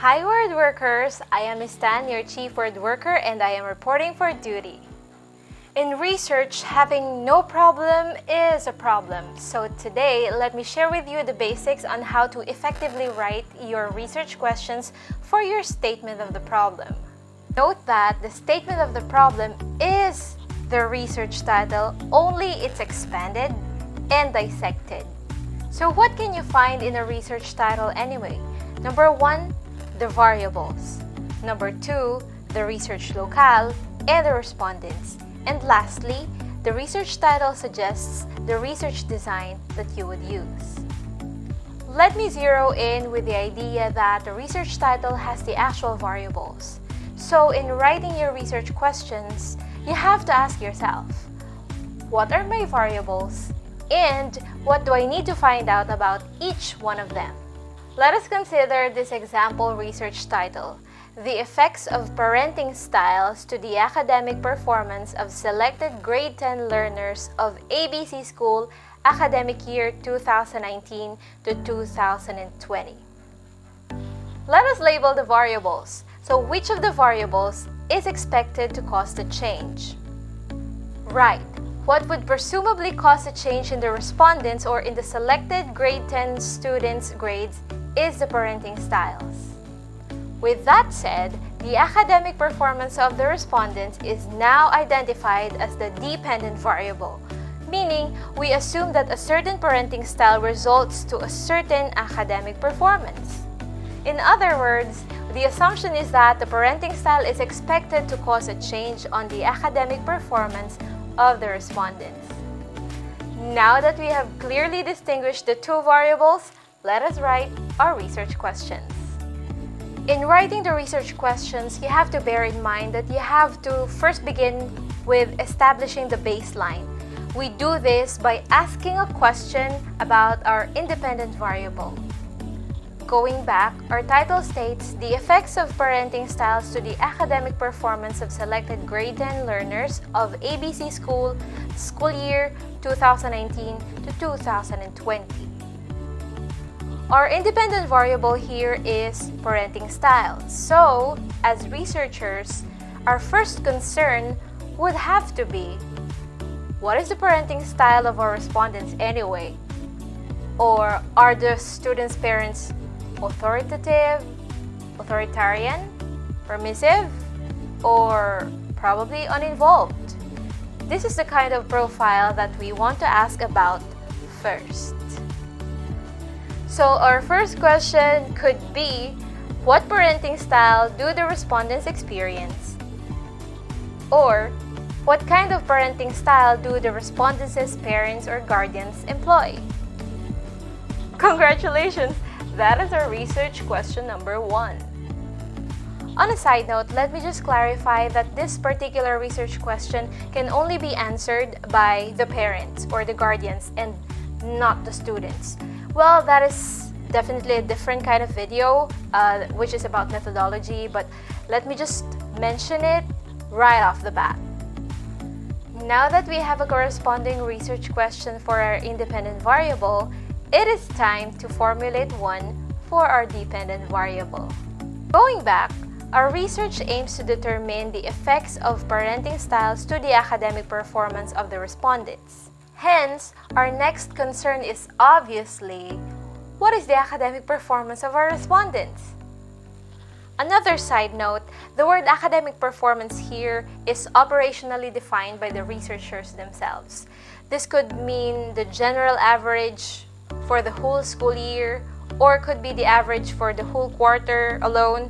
Hi word workers, I am Stan, your chief word worker, and I am reporting for duty. In research, having no problem is a problem. So today, let me share with you the basics on how to effectively write your research questions for your statement of the problem. Note that the statement of the problem is the research title, only it's expanded and dissected. So what can you find in a research title anyway? Number 1, the variables. Number 2, the research locale and the respondents. And lastly, the research title suggests the research design that you would use. Let me zero in with the idea that the research title has the actual variables. So in writing your research questions, you have to ask yourself, what are my variables and what do I need to find out about each one of them? Let us consider this example research title, The Effects of Parenting Styles to the Academic Performance of Selected Grade 10 Learners of ABC School Academic Year 2019 to 2020. Let us label the variables. So which of the variables is expected to cause the change? Right. What would presumably cause a change in the respondents or in the selected grade 10 students' grades is the parenting styles. With that said, the academic performance of the respondents is now identified as the dependent variable, meaning we assume that a certain parenting style results to a certain academic performance. In other words, the assumption is that the parenting style is expected to cause a change on the academic performance of the respondents. Now that we have clearly distinguished the two variables, let us write our research questions. In writing the research questions, you have to bear in mind that you have to first begin with establishing the baseline. We do this by asking a question about our independent variable. Going back, our title states the effects of parenting styles to the academic performance of selected grade 10 learners of ABC School year 2019 to 2020. Our independent variable here is parenting style. So, as researchers, our first concern would have to be, what is the parenting style of our respondents anyway? Or are the students' parents authoritative, authoritarian, permissive, or probably uninvolved? This is the kind of profile that we want to ask about first. So our first question could be, what parenting style do the respondents experience? Or, what kind of parenting style do the respondents' parents or guardians employ? Congratulations! That is our research question number 1. On a side note, let me just clarify that this particular research question can only be answered by the parents or the guardians and not the students. Well, that is definitely a different kind of video, which is about methodology, but let me just mention it right off the bat. Now that we have a corresponding research question for our independent variable, it is time to formulate one for our dependent variable. Going back, our research aims to determine the effects of parenting styles to the academic performance of the respondents. Hence, our next concern is obviously, what is the academic performance of our respondents? Another side note, the word academic performance here is operationally defined by the researchers themselves. This could mean the general average for the whole school year, or it could be the average for the whole quarter alone,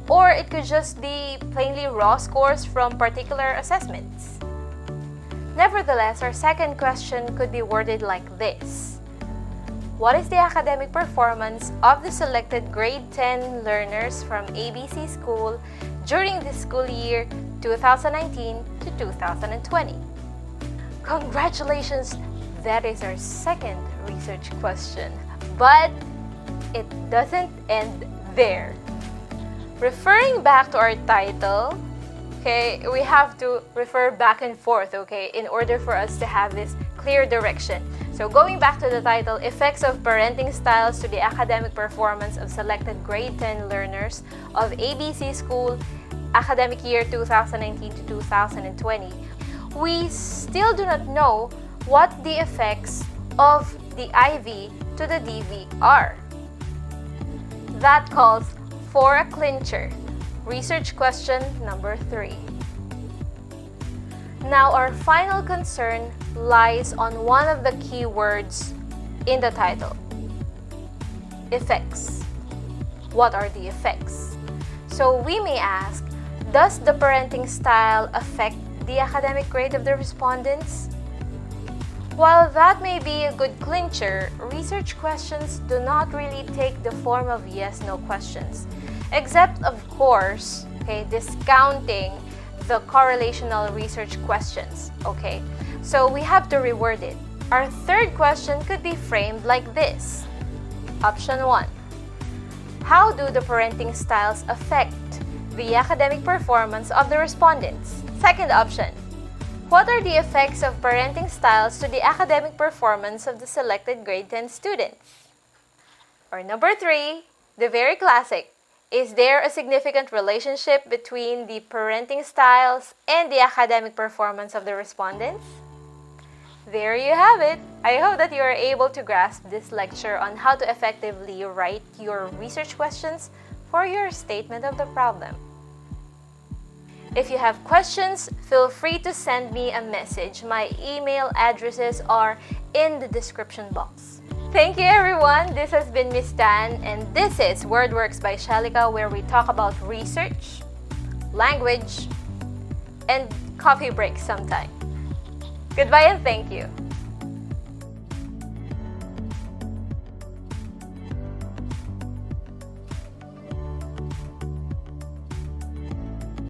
or it could just be plainly raw scores from particular assessments. Nevertheless, our second question could be worded like this. What is the academic performance of the selected grade 10 learners from ABC School during the school year 2019 to 2020? Congratulations! That is our second research question. But it doesn't end there. Referring back to our title, okay, we have to refer back and forth, okay, in order for us to have this clear direction. So going back to the title, Effects of Parenting Styles to the Academic Performance of Selected Grade 10 Learners of ABC School, Academic Year 2019 to 2020, we still do not know what the effects of the IV to the DV are. That calls for a clincher. Research question number 3. Now, our final concern lies on one of the key words in the title. Effects. What are the effects? So we may ask, does the parenting style affect the academic grade of the respondents? While that may be a good clincher, research questions do not really take the form of yes-no questions. Except, of course, discounting the correlational research questions, So we have to reword it. Our third question could be framed like this. Option 1. How do the parenting styles affect the academic performance of the respondents? Second option. What are the effects of parenting styles to the academic performance of the selected grade 10 students? Or number 3, the very classic. Is there a significant relationship between the parenting styles and the academic performance of the respondents? There you have it. I hope that you are able to grasp this lecture on how to effectively write your research questions for your statement of the problem. If you have questions, feel free to send me a message. My email addresses are in the description box. Thank you everyone. This has been Miss Tan, and this is WordWorks by Shelica, where we talk about research, language, and coffee breaks sometime. Goodbye and thank you.